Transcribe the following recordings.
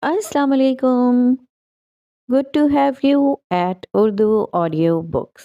Assalamu alaikum. Good to have you at Urdu Audio Books.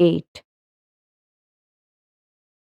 8।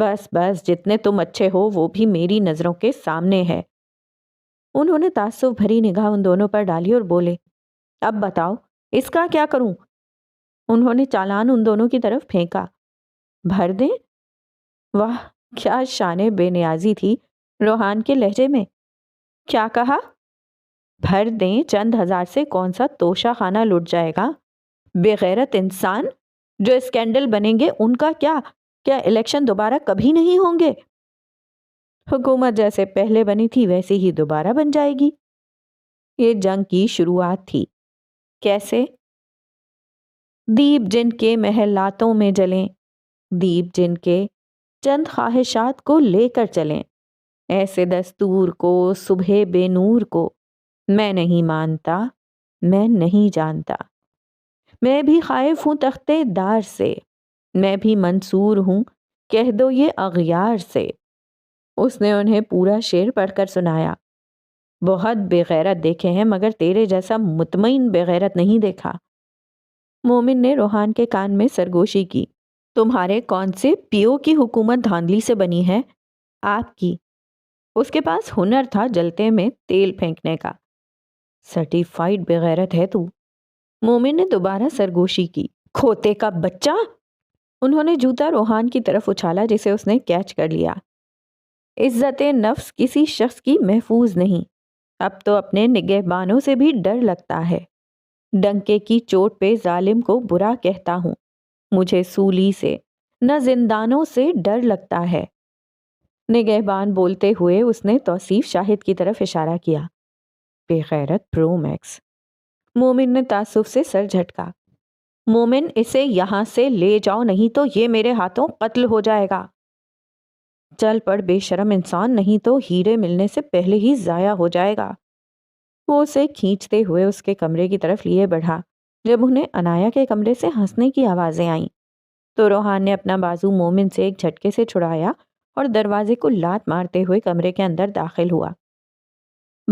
بس بس، جتنے تم اچھے ہو وہ بھی میری نظروں کے سامنے ہے۔ انہوں نے تعصب بھری نگاہ ان دونوں پر ڈالی اور بولے، اب بتاؤ اس کا کیا کروں؟ انہوں نے چالان ان دونوں کی طرف پھینکا۔ بھر دیں؟ واہ، کیا شان بے نیازی تھی روحان کے لہجے میں۔ کیا کہا؟ بھر دیں؟ چند ہزار سے کون سا توشہ خانہ لٹ جائے گا؟ بے غیرت انسان، جو اسکینڈل بنیں گے ان کا کیا الیکشن دوبارہ کبھی نہیں ہوں گے؟ حکومت جیسے پہلے بنی تھی ویسے ہی دوبارہ بن جائے گی۔ یہ جنگ کی شروعات تھی۔ کیسے؟ دیپ جن کے محلاتوں میں جلیں، دیپ جن کے چند خواہشات کو لے کر چلیں، ایسے دستور کو صبح بے نور کو میں نہیں مانتا، میں نہیں جانتا۔ میں بھی خائف ہوں تختے دار سے، میں بھی منصور ہوں کہہ دو یہ اغیار سے۔ اس نے انہیں پورا شعر پڑھ کر سنایا۔ بہت بے غیرت دیکھے ہیں مگر تیرے جیسا مطمئن بے غیرت نہیں دیکھا۔ مومن نے روحان کے کان میں سرگوشی کی۔ تمہارے کون سے پیو کی حکومت دھاندلی سے بنی ہے؟ آپ کی۔ اس کے پاس ہنر تھا جلتے میں تیل پھینکنے کا۔ سرٹیفائیڈ بے غیرت ہے تو۔ مومن نے دوبارہ سرگوشی کی۔ کھوتے کا بچہ! انہوں نے جوتا روحان کی طرف اچھالا جسے اس نے کیچ کر لیا۔ عزت نفس کسی شخص کی محفوظ نہیں، اب تو اپنے نگہبانوں سے بھی ڈر لگتا ہے۔ ڈنکے کی چوٹ پہ ظالم کو برا کہتا ہوں، مجھے سولی سے نہ زندانوں سے ڈر لگتا ہے۔ نگہبان بولتے ہوئے اس نے توصیف شاہد کی طرف اشارہ کیا۔ بے غیرت پرو میکس۔ مومن نے تعصب سے سر جھٹکا۔ مومن، اسے یہاں سے لے جاؤ نہیں تو یہ میرے ہاتھوں قتل ہو جائے گا۔ چل پڑ بے شرم انسان، نہیں تو ہیرے ملنے سے پہلے ہی ضائع ہو جائے گا۔ وہ اسے کھینچتے ہوئے اس کے کمرے کی طرف لیے بڑھا۔ جب انہیں عنایا کے کمرے سے ہنسنے کی آوازیں آئیں تو روحان نے اپنا بازو مومن سے ایک جھٹکے سے چھڑایا اور دروازے کو لات مارتے ہوئے کمرے کے اندر داخل ہوا۔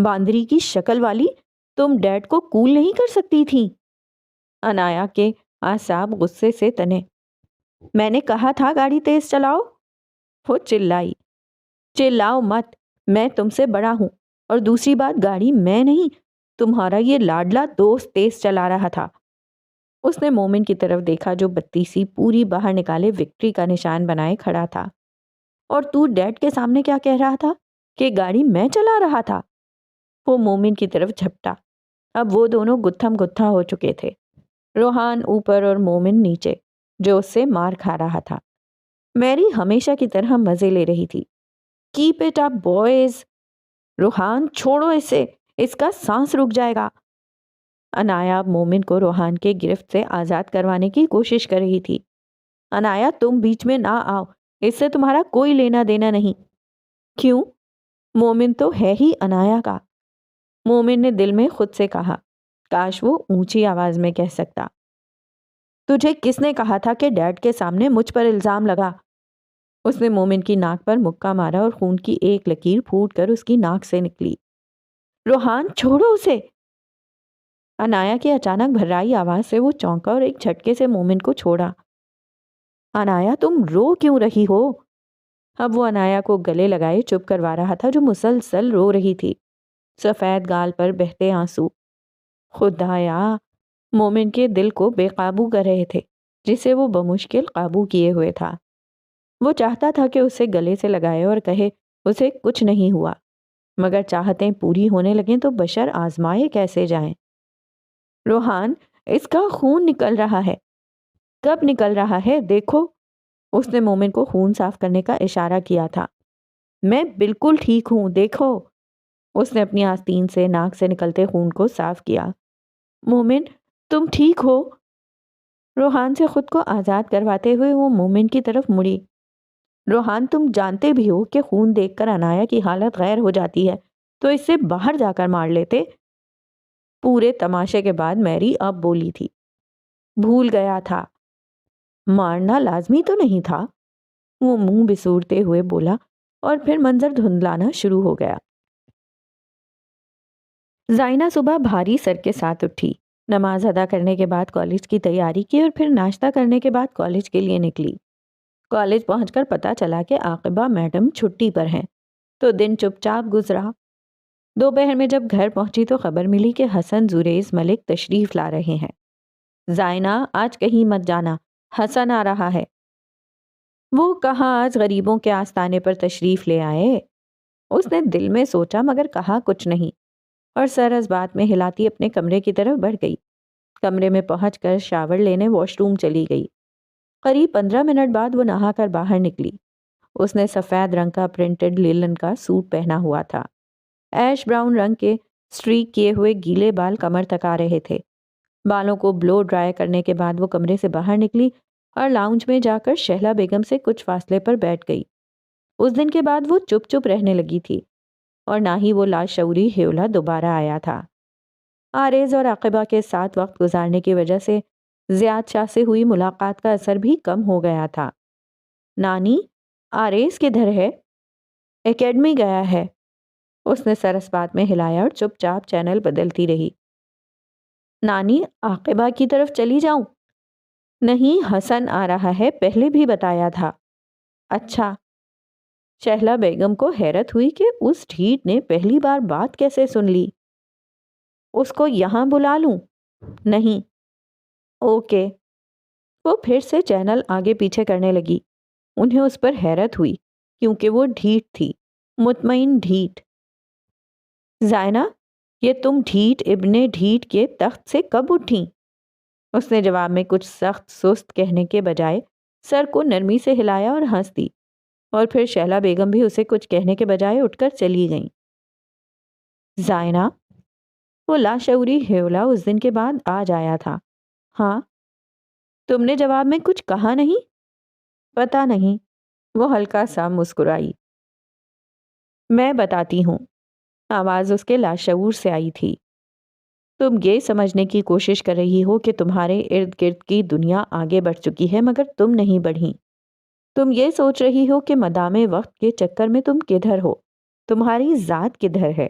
باندری کی شکل والی، تم ڈیڈ کو کول نہیں کر سکتی تھی؟ عنایا کے اعصاب غصے سے تنے۔ میں نے کہا تھا گاڑی تیز چلاؤ، وہ چلائی۔ چلاؤ مت، میں تم سے بڑا ہوں، اور دوسری بات گاڑی میں نہیں تمہارا یہ لاڈلا دوست تیز چلا رہا تھا۔ اس نے مومن کی طرف دیکھا جو بتی سی پوری باہر نکالے وکٹری کا نشان بنائے کھڑا تھا۔ اور تو ڈیڈ کے سامنے کیا کہہ رہا تھا کہ گاڑی میں چلا رہا تھا؟ وہ مومن کی طرف جھپٹا۔ اب وہ دونوں گتھم گتھا ہو چکے تھے، روحان اوپر اور مومن نیچے، جو اس سے مار کھا رہا تھا۔ میری ہمیشہ کی طرح مزے لے رہی تھی۔ Keep it up boys. Rohan چھوڑو اسے، اس کا سانس رک جائے گا۔ عنایا مومن کو روحان کے گرفت سے آزاد کروانے کی کوشش کر رہی تھی۔ عنایا تم بیچ میں نہ آؤ، اس سے تمہارا کوئی لینا دینا نہیں۔ کیوں؟ مومن تو ہے ہی عنایا کا۔ مومن نے دل میں خود سے کہا، کاش وہ اونچی آواز میں کہہ سکتا۔ تجھے کس نے کہا تھا کہ ڈیڈ کے سامنے مجھ پر الزام لگا؟ اس نے مومن کی ناک پر مکہ مارا اور خون کی ایک لکیر پھوٹ کر اس کی ناک سے نکلی۔ روحان چھوڑو اسے۔ عنایا کی اچانک بھرائی آواز سے وہ چونکا اور ایک جھٹکے سے مومن کو چھوڑا۔ عنایا تم رو کیوں رہی ہو؟ اب وہ عنایا کو گلے لگائے چپ کروا رہا تھا جو مسلسل رو رہی تھی، سفید گال پر بہتے آنسو۔ خدایا، مومن کے دل کو بے قابو کر رہے تھے جسے وہ بمشکل قابو کیے ہوئے تھا۔ وہ چاہتا تھا کہ اسے گلے سے لگائے اور کہے اسے کچھ نہیں ہوا، مگر چاہتیں پوری ہونے لگیں تو بشر آزمائے کیسے جائیں۔ روحان، اس کا خون نکل رہا ہے۔ کب نکل رہا ہے دیکھو۔ اس نے مومن کو خون صاف کرنے کا اشارہ کیا تھا۔ میں بالکل ٹھیک ہوں، دیکھو۔ اس نے اپنی آستین سے ناک سے نکلتے خون کو صاف کیا۔ مومن، تم ٹھیک ہو؟ روحان سے خود کو آزاد کرواتے ہوئے وہ مومن کی طرف مڑی۔ روحان، تم جانتے بھی ہو کہ خون دیکھ کر عنایا کی حالت غیر ہو جاتی ہے، تو اس سے باہر جا کر مار لیتے۔ پورے تماشے کے بعد میری اب بولی تھی۔ بھول گیا تھا۔ مارنا لازمی تو نہیں تھا، وہ منہ بسورتے ہوئے بولا، اور پھر منظر دھندلانا شروع ہو گیا۔ زائنہ صبح بھاری سر کے ساتھ اٹھی، نماز ادا کرنے کے بعد کالج کی تیاری کی اور پھر ناشتہ کرنے کے بعد کالج کے لیے نکلی۔ کالج پہنچ کر پتہ چلا کہ عاقبہ میڈم چھٹی پر ہیں، تو دن چپ چاپ گزرا۔ دوپہر میں جب گھر پہنچی تو خبر ملی کہ حسن زریز ملک تشریف لا رہے ہیں۔ زائنہ آج کہیں مت جانا، حسن آ رہا ہے۔ وہ کہاں آج غریبوں کے آستانے پر تشریف لے آئے؟ اس نے دل میں سوچا مگر کہا کچھ نہیں، اور سر اس بات میں ہلاتی اپنے کمرے کی طرف بڑھ گئی۔ کمرے میں پہنچ کر شاور لینے واش روم چلی گئی۔ قریب 15 منٹ بعد وہ نہا کر باہر نکلی۔ اس نے سفید رنگ کا پرنٹڈ لینن کا سوٹ پہنا ہوا تھا۔ ایش براؤن رنگ کے سٹریک کیے ہوئے گیلے بال کمر تک آ رہے تھے۔ بالوں کو بلو ڈرائی کرنے کے بعد وہ کمرے سے باہر نکلی اور لاؤنج میں جا کر شہلا بیگم سے کچھ فاصلے پر بیٹھ گئی۔ اس دن کے بعد وہ چپ چپ رہنے لگی تھی، اور نہ ہی وہ لاشعوری ہیولا دوبارہ آیا تھا۔ آریز اور عاقبہ کے ساتھ وقت گزارنے کی وجہ سے زیاد شاہ سے ہوئی ملاقات کا اثر بھی کم ہو گیا تھا۔ نانی، آریز کدھر ہے؟ اکیڈمی گیا ہے۔ اس نے سر اس بات میں ہلایا اور چپ چاپ چینل بدلتی رہی۔ نانی، عاقبہ کی طرف چلی جاؤں؟ نہیں، حسن آ رہا ہے، پہلے بھی بتایا تھا۔ اچھا۔ شہلا بیگم کو حیرت ہوئی کہ اس ڈھیٹ نے پہلی بار بات کیسے سن لی۔ اس کو یہاں بلا لوں؟ نہیں۔ اوکے۔ وہ پھر سے چینل آگے پیچھے کرنے لگی۔ انہیں اس پر حیرت ہوئی کیونکہ وہ ڈھیٹ تھی، مطمئن ڈھیٹ۔ زائنہ، یہ تم ڈھیٹ ابن ڈھیٹ کے تخت سے کب اٹھیں؟ اس نے جواب میں کچھ سخت سست کہنے کے بجائے سر کو نرمی سے ہلایا اور ہنس دی، اور پھر شہلا بیگم بھی اسے کچھ کہنے کے بجائے اٹھ کر چلی گئیں۔ زائنہ، وہ لاشعوری ہیولا اس دن کے بعد آج آیا تھا۔ ہاں۔ تم نے جواب میں کچھ کہا نہیں؟ پتہ نہیں۔ وہ ہلکا سا مسکرائی۔ میں بتاتی ہوں۔ آواز اس کے لاشعور سے آئی تھی۔ تم یہ سمجھنے کی کوشش کر رہی ہو کہ تمہارے ارد گرد کی دنیا آگے بڑھ چکی ہے، مگر تم نہیں بڑھی۔ تم یہ سوچ رہی ہو کہ مدام وقت کے چکر میں تم کدھر ہو، تمہاری ذات کدھر ہے۔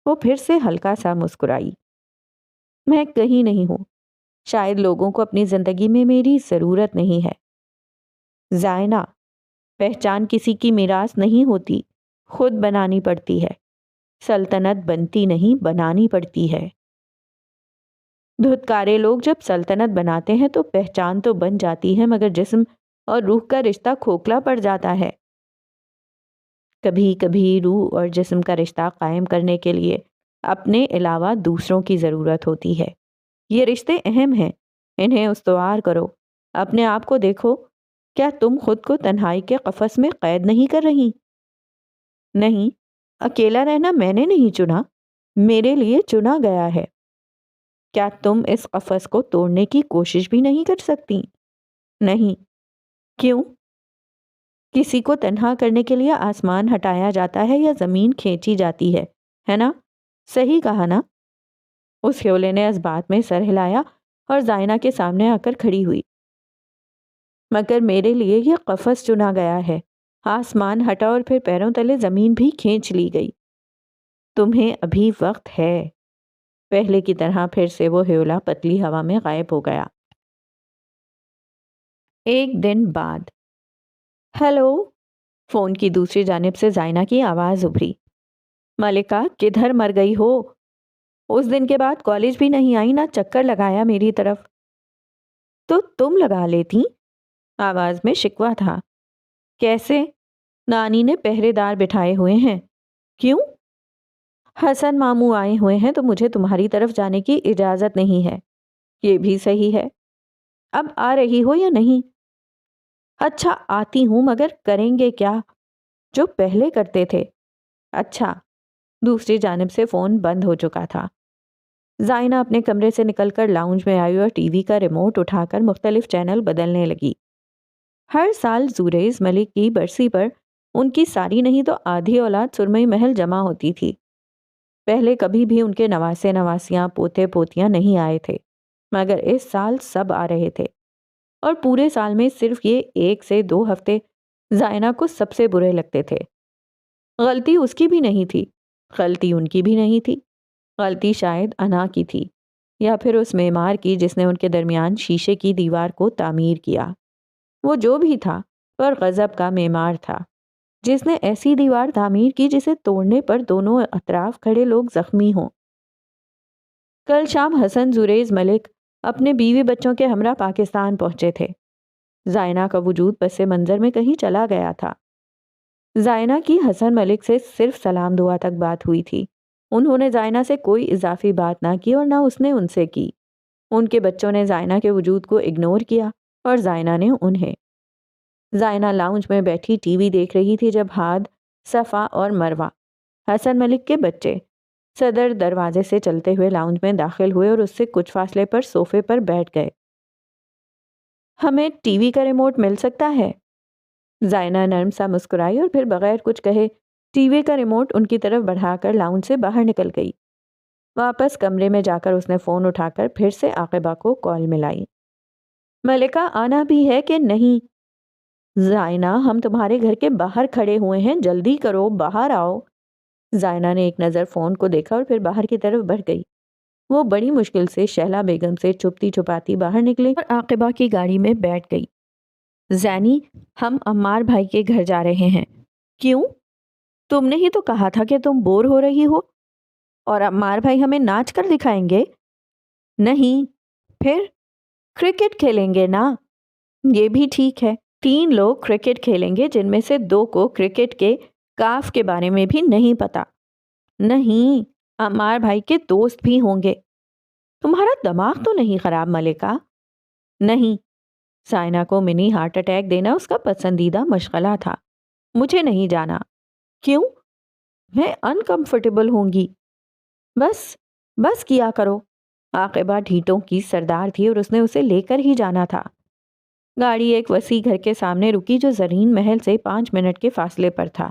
وہ پھر سے ہلکا سا مسکرائی۔ میں کہیں نہیں ہوں، شاید لوگوں کو اپنی زندگی میں میری ضرورت نہیں ہے۔ زائنہ، پہچان کسی کی میراث نہیں ہوتی، خود بنانی پڑتی ہے۔ سلطنت بنتی نہیں، بنانی پڑتی ہے۔ دھتکارے لوگ جب سلطنت بناتے ہیں تو پہچان تو بن جاتی ہے، مگر جسم اور روح کا رشتہ کھوکھلا پڑ جاتا ہے۔ کبھی کبھی روح اور جسم کا رشتہ قائم کرنے کے لیے اپنے علاوہ دوسروں کی ضرورت ہوتی ہے۔ یہ رشتے اہم ہیں، انہیں استوار کرو۔ اپنے آپ کو دیکھو، کیا تم خود کو تنہائی کے قفس میں قید نہیں کر رہی؟ نہیں، اکیلا رہنا میں نے نہیں چنا، میرے لیے چنا گیا ہے۔ کیا تم اس قفس کو توڑنے کی کوشش بھی نہیں کر سکتی؟ نہیں۔ کیوں؟ کسی کو تنہا کرنے کے لیے آسمان ہٹایا جاتا ہے یا زمین کھینچی جاتی ہے نا؟ صحیح کہا نا؟ اس ہیولے نے اس بات میں سر ہلایا اور زائنہ کے سامنے آ کر کھڑی ہوئی۔ مگر میرے لیے یہ قفس چنا گیا ہے، آسمان ہٹا اور پھر پیروں تلے زمین بھی کھینچ لی گئی۔ تمہیں ابھی وقت ہے۔ پہلے کی طرح پھر سے وہ ہیولا پتلی ہوا میں غائب ہو گیا۔ ایک دن بعد۔ ہیلو، فون کی دوسری جانب سے زائنہ کی آواز ابھری۔ ملکہ، کدھر مر گئی ہو؟ اس دن کے بعد کالج بھی نہیں آئی، نہ چکر لگایا میری طرف۔ تو تم لگا لیتی؟ آواز میں شکوہ تھا۔ کیسے؟ نانی نے پہرے دار بٹھائے ہوئے ہیں۔ کیوں؟ حسن ماموں آئے ہوئے ہیں تو مجھے تمہاری طرف جانے کی اجازت نہیں ہے۔ یہ بھی صحیح ہے۔ اب آ رہی ہو یا نہیں؟ اچھا، آتی ہوں، مگر کریں گے کیا؟ جو پہلے کرتے تھے۔ اچھا۔ دوسری جانب سے فون بند ہو چکا تھا۔ زائنہ اپنے کمرے سے نکل کر لاؤنج میں آئی اور ٹی وی کا ریموٹ اٹھا کر مختلف چینل بدلنے لگی۔ ہر سال زریز ملک کی برسی پر ان کی ساری نہیں تو آدھی اولاد سرمئی محل جمع ہوتی تھی۔ پہلے کبھی بھی ان کے نواسے نواسیاں پوتے پوتیاں نہیں آئے تھے، مگر اس سال سب آ رہے تھے، اور پورے سال میں صرف یہ 1 سے 2 ہفتے زائنہ کو سب سے برے لگتے تھے۔ غلطی اس کی بھی نہیں تھی، غلطی ان کی بھی نہیں تھی، غلطی شاید انا کی تھی، یا پھر اس معمار کی جس نے ان کے درمیان شیشے کی دیوار کو تعمیر کیا۔ وہ جو بھی تھا، اور غضب کا معمار تھا، جس نے ایسی دیوار تعمیر کی جسے توڑنے پر دونوں اطراف کھڑے لوگ زخمی ہوں۔ کل شام حسن زریز ملک اپنے بیوی بچوں کے ہمراہ پاکستان پہنچے تھے۔ زائنہ کا وجود پس منظر میں کہیں چلا گیا تھا۔ زائنہ کی حسن ملک سے صرف سلام دعا تک بات ہوئی تھی۔ انہوں نے زائنہ سے کوئی اضافی بات نہ کی اور نہ اس نے ان سے کی۔ ان کے بچوں نے زائنہ کے وجود کو اگنور کیا اور زائنہ نے انہیں۔ زائنہ لاؤنج میں بیٹھی ٹی وی دیکھ رہی تھی جب ہاد، صفا اور مروہ، حسن ملک کے بچے، صدر دروازے سے چلتے ہوئے لاؤنج میں داخل ہوئے اور اس سے کچھ فاصلے پر صوفے پر بیٹھ گئے۔ ہمیں ٹی وی کا ریموٹ مل سکتا ہے؟ زائنہ نرم سا مسکرائی اور پھر بغیر کچھ کہے ٹی وی کا ریموٹ ان کی طرف بڑھا کر لاؤنج سے باہر نکل گئی۔ واپس کمرے میں جا کر اس نے فون اٹھا کر پھر سے عاقبہ کو کال ملائی۔ ملکہ آنا بھی ہے کہ نہیں؟ زائنہ ہم تمہارے گھر کے باہر کھڑے ہوئے ہیں، جلدی کرو، باہر آؤ۔ زائنہ نے ایک نظر فون کو دیکھا اور پھر باہر کی طرف بڑھ گئی۔ وہ بڑی مشکل سے شہلا بیگم سے چھپتی چھپاتی باہر نکلی اور عاقبہ کی گاڑی میں بیٹھ گئی۔ زینی، ہم عمار بھائی کے گھر جا رہے ہیں۔ کیوں؟ تم نے ہی تو کہا تھا کہ تم بور ہو رہی ہو اور عمار بھائی ہمیں ناچ کر دکھائیں گے۔ نہیں، پھر کرکٹ کھیلیں گے نا۔ یہ بھی ٹھیک ہے، 3 لوگ کرکٹ کھیلیں گے جن میں سے 2 کو کرکٹ کے کاف کے بارے میں بھی نہیں پتا۔ نہیں، عمار بھائی کے دوست بھی ہوں گے۔ تمہارا دماغ تو نہیں خراب ملکہ؟ نہیں، زائنہ کو منی ہارٹ اٹیک دینا اس کا پسندیدہ مشغلہ تھا۔ مجھے نہیں جانا۔ کیوں؟ میں انکمفرٹیبل ہوں گی۔ بس کیا کرو۔ عاقبہ ڈھیٹوں کی سردار تھی اور اس نے اسے لے کر ہی جانا تھا۔ گاڑی ایک وسیع گھر کے سامنے رکی جو زرین محل سے 5 منٹ کے فاصلے پر تھا۔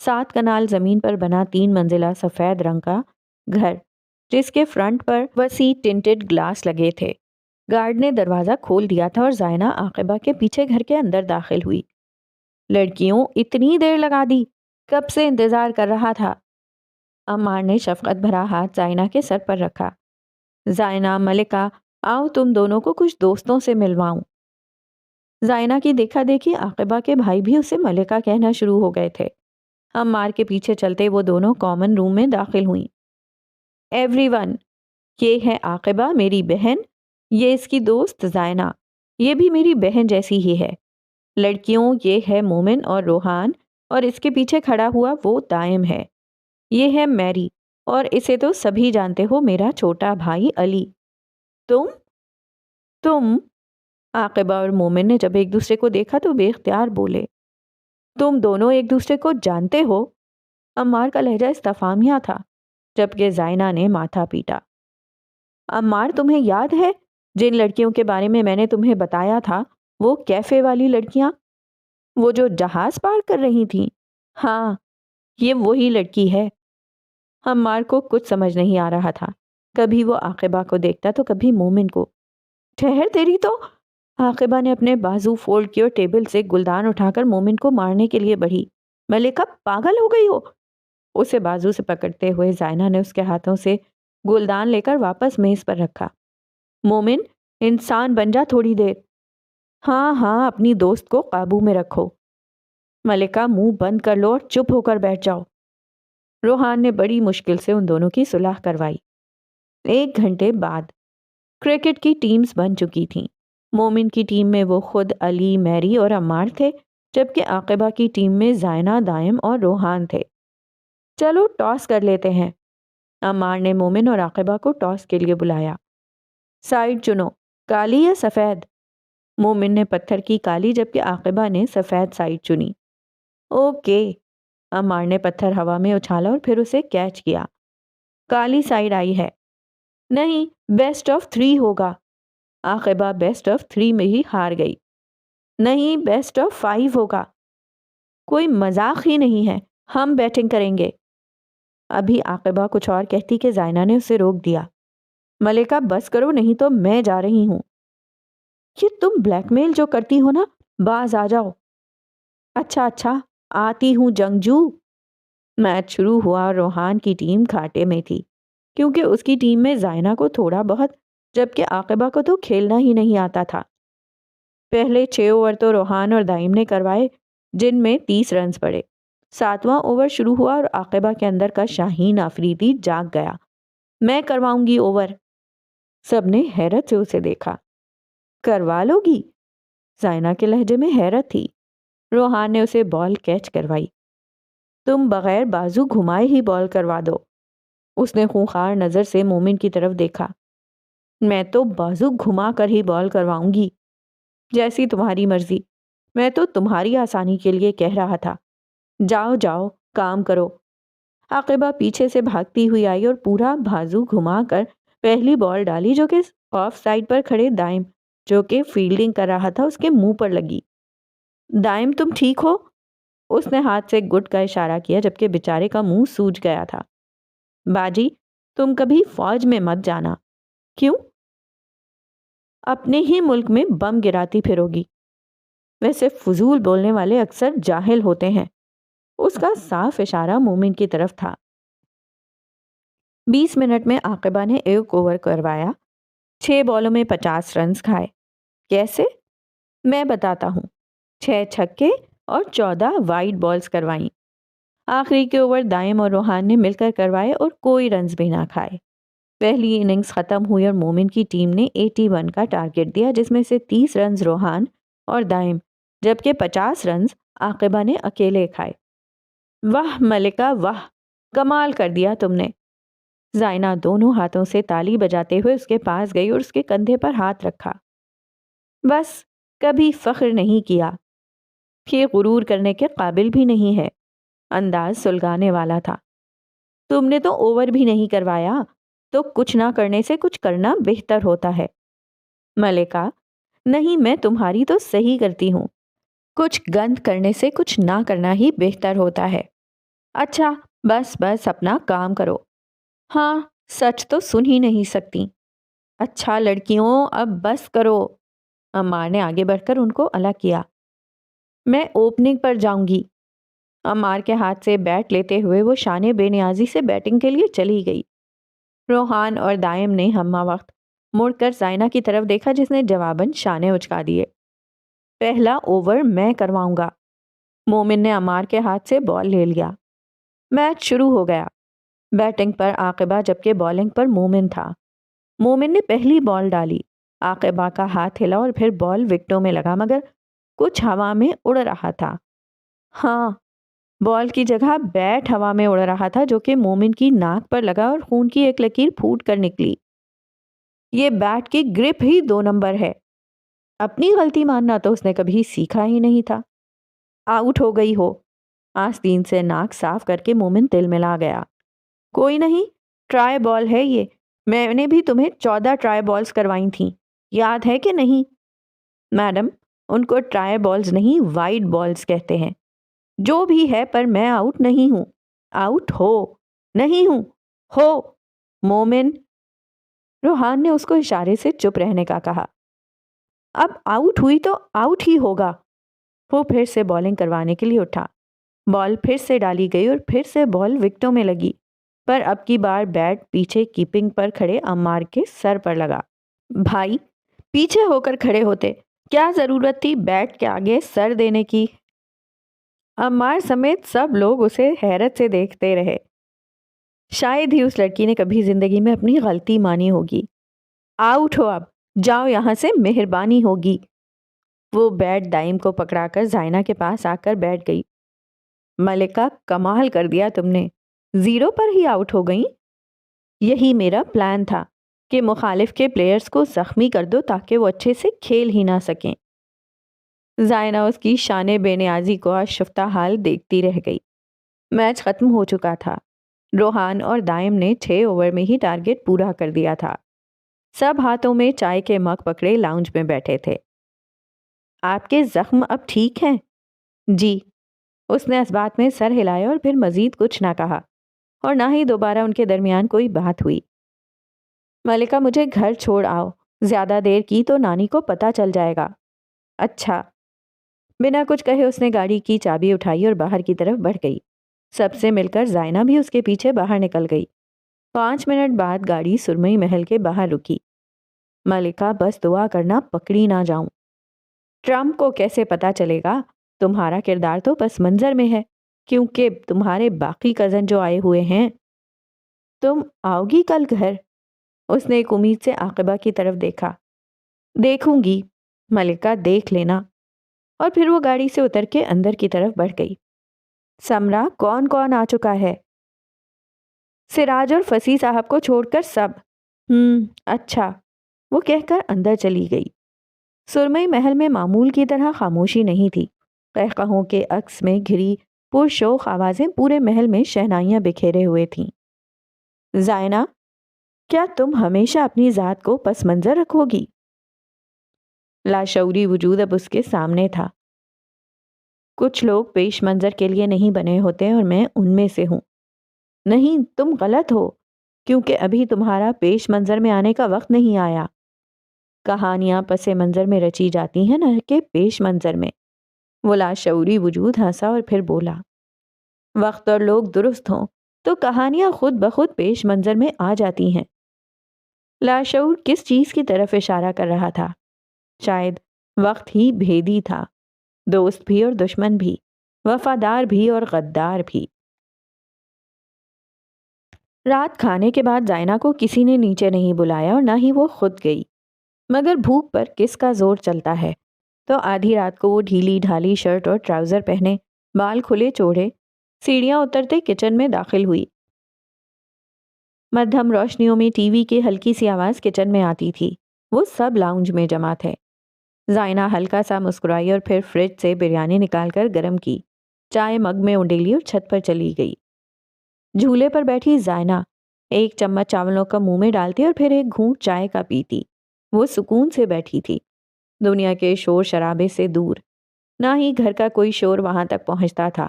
7 کنال زمین پر بنا 3 منزلہ سفید رنگ کا گھر، جس کے فرنٹ پر وسیع ٹنٹڈ گلاس لگے تھے۔ گارڈ نے دروازہ کھول دیا تھا اور زائنہ عاقبہ کے پیچھے گھر کے اندر داخل ہوئی۔ لڑکیوں، اتنی دیر لگا دی، کب سے انتظار کر رہا تھا۔ عمار نے شفقت بھرا ہاتھ زائنہ کے سر پر رکھا۔ زائنہ، ملکہ، آؤ تم دونوں کو کچھ دوستوں سے ملواؤں۔ زائنہ کی دیکھا دیکھی عاقبہ کے بھائی بھی اسے ملکہ کہنا شروع ہو گئے تھے۔ عمار کے پیچھے چلتے وہ دونوں کامن روم میں داخل ہوئیں۔ ایوری ون، یہ ہے عاقبہ، میری بہن، یہ اس کی دوست زائنہ، یہ بھی میری بہن جیسی ہی ہے۔ لڑکیوں، یہ ہے مومن اور روحان، اور اس کے پیچھے کھڑا ہوا وہ دائم ہے۔ یہ ہے میری، اور اسے تو سبھی جانتے ہو، میرا چھوٹا بھائی علی۔ تم عاقبہ اور مومن نے جب ایک دوسرے کو دیکھا تو بے اختیار بولے، تم دونوں ایک دوسرے کو جانتے ہو؟ عمار کا لہجہ استفہامیہ تھا، جبکہ زائنہ نے ماتھا پیٹا۔ عمار، تمہیں یاد ہے جن لڑکیوں کے بارے میں نے تمہیں بتایا تھا، وہ کیفے والی لڑکیاں، وہ جو جہاز پار کر رہی تھیں؟ ہاں، یہ وہی لڑکی ہے۔ عمار کو کچھ سمجھ نہیں آ رہا تھا، کبھی وہ عاقبہ کو دیکھتا تو کبھی مومن کو۔ ٹھہر، تیری تو… عاقبہ نے اپنے بازو فولڈ کی اور ٹیبل سے گلدان اٹھا کر مومن کو مارنے کے لیے بڑھی۔ ملکہ، پاگل ہو گئی ہو؟ اسے بازو سے پکڑتے ہوئے زائنہ نے اس کے ہاتھوں سے گلدان لے کر واپس میز پر رکھا۔ مومن، انسان بن جا تھوڑی دیر۔ ہاں، اپنی دوست کو قابو میں رکھو۔ ملکہ، منہ بند کر لو اور چپ ہو کر بیٹھ جاؤ۔ روحان نے بڑی مشکل سے ان دونوں کی صلح کروائی۔ 1 گھنٹے بعد کرکٹ کی ٹیمز بن چکی تھیں۔ مومن کی ٹیم میں وہ خود، علی، میری اور عمار تھے، جبکہ عاقبہ کی ٹیم میں زائنہ، دائم اور روحان تھے۔ چلو ٹاس کر لیتے ہیں۔ عمار نے مومن اور عاقبہ کو ٹاس کے لیے بلایا۔ سائیڈ چنو، کالی یا سفید؟ مومن نے پتھر کی کالی جبکہ عاقبہ نے سفید سائیڈ چنی۔ اوکے۔ عمار نے پتھر ہوا میں اچھالا اور پھر اسے کیچ کیا۔ کالی سائیڈ آئی ہے۔ نہیں، بیسٹ آف 3 ہوگا۔ عاقبہ بیسٹ آف 3 میں ہی ہار گئی۔ نہیں، بیسٹ آف 5 ہوگا۔ کوئی مذاق ہی نہیں ہے، ہم بیٹنگ کریں گے۔ ابھی عاقبہ کچھ اور کہتی کہ زائنہ نے اسے روک دیا۔ ملکہ، بس کرو، نہیں تو میں جا رہی ہوں۔ یہ تم بلیک میل جو کرتی ہو نا، باز آ جاؤ۔ اچھا، آتی ہوں جنگجو۔ میچ شروع ہوا اور روحان کی ٹیم گھاٹے میں تھی، کیونکہ اس کی ٹیم میں زائنہ کو تھوڑا بہت، جبکہ عاقبہ کو تو کھیلنا ہی نہیں آتا تھا۔ پہلے 6 اوور تو روحان اور دائم نے کروائے، جن میں 30 رنز پڑے۔ 7واں اوور شروع ہوا اور عاقبہ کے اندر کا شاہین آفریدی جاگ گیا۔ میں کرواؤں گی اوور۔ سب نے حیرت سے اسے دیکھا۔ کروا لو گی؟ زائنہ کے لہجے میں حیرت تھی۔ روحان نے اسے بال کیچ کروائی۔ تم بغیر بازو گھمائے ہی بال کروا دو۔ اس نے خونخوار نظر سے مومن کی طرف دیکھا۔ میں تو بازو گھما کر ہی بال کرواؤں گی۔ جیسی تمہاری مرضی، میں تو تمہاری آسانی کے لیے کہہ رہا تھا۔ جاؤ جاؤ کام کرو۔ عاقبہ پیچھے سے بھاگتی ہوئی آئی اور پورا بازو گھما کر پہلی بال ڈالی، جو کہ آف سائڈ پر کھڑے دائم، جو کہ فیلڈنگ کر رہا تھا، اس کے منہ پر لگی۔ دائم تم ٹھیک ہو؟ اس نے ہاتھ سے گٹ کا اشارہ کیا، جبکہ بیچارے کا منہ سوج گیا تھا۔ باجی تم کبھی فوج میں مت جانا۔ کیوں؟ اپنے ہی ملک میں بم گراتی پھرو گی۔ ویسے فضول بولنے والے اکثر جاہل ہوتے ہیں۔ اس کا صاف اشارہ مومن کی طرف تھا۔ 20 منٹ میں عاقبہ نے 1 اوور کروایا، 6 بالوں میں 50 رنز کھائے۔ کیسے؟ میں بتاتا ہوں۔ 6 چھکے اور 14 وائڈ بالز کروائیں۔ آخری کے اوور دائم اور روحان نے مل کر کروائے اور کوئی رنز بھی نہ کھائے۔ پہلی اننگز ختم ہوئی اور مومن کی ٹیم نے 81 کا ٹارگٹ دیا، جس میں سے 30 رنز روحان اور دائم، جبکہ 50 رنز عاقبہ نے اکیلے کھائے۔ واہ ملکہ واہ، کمال کر دیا تم نے۔ زائنہ دونوں ہاتھوں سے تالی بجاتے ہوئے اس کے پاس گئی اور اس کے کندھے پر ہاتھ رکھا۔ بس کبھی فخر نہیں کیا، یہ غرور کرنے کے قابل بھی نہیں ہے۔ انداز سلگانے والا تھا۔ تم نے تو اوور بھی نہیں کروایا، تو کچھ نہ کرنے سے کچھ کرنا بہتر ہوتا ہے۔ ملکہ نہیں، میں تمہاری تو صحیح کرتی ہوں۔ کچھ گند کرنے سے کچھ نہ کرنا ہی بہتر ہوتا ہے۔ اچھا بس بس اپنا کام کرو۔ ہاں سچ تو سن ہی نہیں سکتی۔ اچھا لڑکیوں اب بس کرو۔ عمار نے آگے بڑھ کر ان کو الگ کیا۔ میں اوپننگ پر جاؤں گی۔ عمار کے ہاتھ سے بیٹ لیتے ہوئے وہ شان بے نیازی سے بیٹنگ کے لیے چلی گئی۔ روحان اور دائم نے ہمہ وقت مڑ کر زائنہ کی طرف دیکھا، جس نے جواباً شانے اچکا دیے۔ پہلا اوور میں کرواؤں گا۔ مومن نے عمار کے ہاتھ سے بال لے لیا۔ میچ شروع ہو گیا۔ بیٹنگ پر عاقبہ، جبکہ بالنگ پر مومن تھا۔ مومن نے پہلی بال ڈالی۔ عاقبہ کا ہاتھ ہلا اور پھر بال وکٹوں میں لگا، مگر کچھ ہوا میں اڑ رہا تھا۔ ہاں، بال کی جگہ بیٹ ہوا میں اڑ رہا تھا، جو کہ مومن کی ناک پر لگا اور خون کی ایک لکیر پھوٹ کر نکلی۔ یہ بیٹ کی گرپ ہی 2 نمبر ہے۔ اپنی غلطی ماننا تو اس نے کبھی سیکھا ہی نہیں تھا۔ آؤٹ ہو گئی ہو۔ آستین سے ناک صاف کر کے مومن تل ملا گیا۔ کوئی نہیں، ٹرائی بال ہے یہ۔ میں نے بھی تمہیں 14 ٹرائی بالز کروائی تھیں، یاد ہے کہ نہیں؟ میڈم ان کو ٹرائی بالز نہیں، وائڈ بالز کہتے ہیں۔ جو بھی ہے، پر میں آؤٹ نہیں ہوں۔ آؤٹ ہو۔ نہیں ہوں۔ ہو۔ مومن۔ روحان نے اس کو اشارے سے چپ رہنے کا کہا۔ اب آؤٹ ہوئی تو آؤٹ ہی ہوگا۔ وہ پھر سے بالنگ کروانے کے لیے اٹھا۔ بال پھر سے ڈالی گئی اور پھر سے بال وکٹوں میں لگی، پر اب کی بار بیٹ پیچھے کیپنگ پر کھڑے عمار کے سر پر لگا۔ بھائی پیچھے ہو کر کھڑے ہوتے، کیا ضرورت تھی بیٹ کے آگے سر دینے کی؟ عمار سمیت سب لوگ اسے حیرت سے دیکھتے رہے۔ شاید ہی اس لڑکی نے کبھی زندگی میں اپنی غلطی مانی ہوگی۔ آؤٹ ہو، اب جاؤ یہاں سے، مہربانی ہوگی۔ وہ بیٹ دائم کو پکڑا کر زائنہ کے پاس آ کر بیٹھ گئی۔ ملکہ کمال کر دیا تم نے، 0 پر ہی آؤٹ ہو گئیں۔ یہی میرا پلان تھا کہ مخالف کے پلیئرز کو زخمی کر دو تاکہ وہ اچھے سے کھیل ہی نہ سکیں۔ زائنہ اس کی شان بے نیازی کو آشفتہ حال دیکھتی رہ گئی۔ میچ ختم ہو چکا تھا۔ روحان اور دائم نے 6 اوور میں ہی ٹارگٹ پورا کر دیا تھا۔ سب ہاتھوں میں چائے کے مگ پکڑے لاؤنج میں بیٹھے تھے۔ آپ کے زخم اب ٹھیک ہیں؟ جی۔ اس نے اس بات میں سر ہلایا اور پھر مزید کچھ نہ کہا، اور نہ ہی دوبارہ ان کے درمیان کوئی بات ہوئی۔ ملکہ مجھے گھر چھوڑ آؤ، زیادہ دیر کی تو نانی کو پتہ چل جائے گا۔ اچھا۔ بنا کچھ کہے اس نے گاڑی کی چابی اٹھائی اور باہر کی طرف بڑھ گئی۔ سب سے مل کر زائنہ بھی اس کے پیچھے باہر نکل گئی۔ 5 منٹ بعد گاڑی سرمئی محل کے باہر رکی۔ ملکہ بس دعا کرنا پکڑی نہ جاؤں۔ ٹرمپ کو کیسے پتا چلے گا؟ تمہارا کردار تو پس منظر میں ہے، کیونکہ تمہارے باقی کزن جو آئے ہوئے ہیں۔ تم آؤ گی کل گھر؟ اس نے ایک امید سے عاقبہ کی طرف دیکھا۔ دیکھوں گی ملکہ، دیکھ لینا۔ اور پھر وہ گاڑی سے اتر کے اندر کی طرف بڑھ گئی۔ سمرا، کون کون آ چکا ہے؟ سراج اور فصیح صاحب کو چھوڑ کر سب۔ اچھا، وہ کہہ کر اندر چلی گئی۔ سرمئی محل میں معمول کی طرح خاموشی نہیں تھی۔ قہقہوں کے عکس میں گھری پرشوق آوازیں پورے محل میں شہنائیاں بکھیرے ہوئے تھیں۔ زائنہ، کیا تم ہمیشہ اپنی ذات کو پس منظر رکھو گی؟ لاشعوری وجود اب اس کے سامنے تھا۔ کچھ لوگ پیش منظر کے لیے نہیں بنے ہوتے اور میں ان میں سے ہوں۔ نہیں، تم غلط ہو، کیونکہ ابھی تمہارا پیش منظر میں آنے کا وقت نہیں آیا۔ کہانیاں پس منظر میں رچی جاتی ہیں، نہ کہ پیش منظر میں۔ وہ لاشعوری وجود ہنسا اور پھر بولا، وقت اور لوگ درست ہوں تو کہانیاں خود بخود پیش منظر میں آ جاتی ہیں۔ لاشعور کس چیز کی طرف اشارہ کر رہا تھا؟ شاید وقت ہی بھیدی تھا، دوست بھی اور دشمن بھی، وفادار بھی اور غدار بھی۔ رات کھانے کے بعد زائنہ کو کسی نے نیچے نہیں بلایا اور نہ ہی وہ خود گئی، مگر بھوک پر کس کا زور چلتا ہے؟ تو آدھی رات کو وہ ڈھیلی ڈھالی شرٹ اور ٹراؤزر پہنے، بال کھلے چھوڑے، سیڑھیاں اترتے کچن میں داخل ہوئی۔ مدھم روشنیوں میں ٹی وی کی ہلکی سی آواز کچن میں آتی تھی۔ وہ سب لاؤنج میں جمع تھے۔ زائنہ ہلکا سا مسکرائی اور پھر فریج سے بریانی نکال کر گرم کی، چائے مگ میں انڈیلی اور چھت پر چلی گئی۔ جھولے پر بیٹھی زائنہ ایک چمچ چاولوں کا منہ میں ڈالتی اور پھر ایک گھونٹ چائے کا پیتی۔ وہ سکون سے بیٹھی تھی، دنیا کے شور شرابے سے دور، نہ ہی گھر کا کوئی شور وہاں تک پہنچتا تھا۔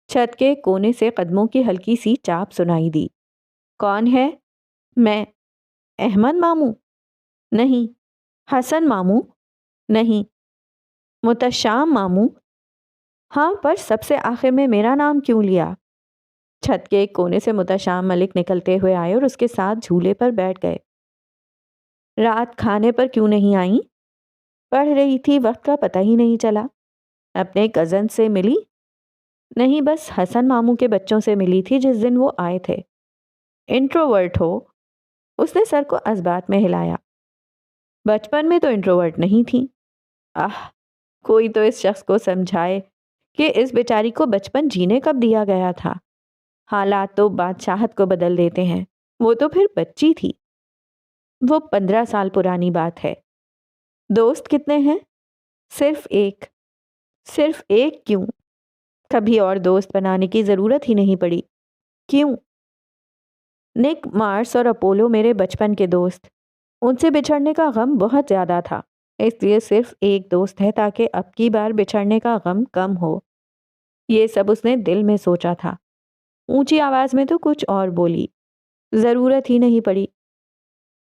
چھت کے کونے سے قدموں کی ہلکی سی چاپ سنائی دی۔ کون ہے؟ میں۔ احمد ماموں؟ نہیں۔ حسن ماموں؟ نہیں۔ متشام ماموں؟ ہاں، پر سب سے آخر میں میرا نام کیوں لیا؟ چھت کے ایک کونے سے متشام ملک نکلتے ہوئے آئے اور اس کے ساتھ جھولے پر بیٹھ گئے۔ رات کھانے پر کیوں نہیں آئیں؟ پڑھ رہی تھی، وقت کا پتہ ہی نہیں چلا۔ اپنے کزن سے ملی؟ نہیں، بس حسن ماموں کے بچوں سے ملی تھی جس دن وہ آئے تھے۔ انٹروورٹ ہو؟ اس نے سر کو اثبات میں ہلایا۔ بچپن میں تو انٹروورٹ نہیں تھی۔ کوئی تو اس شخص کو سمجھائے کہ اس بیچاری کو بچپن جینے کب دیا گیا تھا۔ حالات تو بادشاہت کو بدل دیتے ہیں، وہ تو پھر بچی تھی۔ وہ 15 سال پرانی بات ہے۔ دوست کتنے ہیں؟ صرف ایک۔ صرف ایک کیوں؟ کبھی اور دوست بنانے کی ضرورت ہی نہیں پڑی۔ کیوں؟ نک، مارس اور اپولو میرے بچپن کے دوست، ان سے بچھڑنے کا غم بہت زیادہ تھا، اس لیے صرف ایک دوست ہے تاکہ اب کی بار بچھڑنے کا غم کم ہو۔ یہ سب اس نے دل میں سوچا تھا، اونچی آواز میں تو کچھ اور بولی، ضرورت ہی نہیں پڑی۔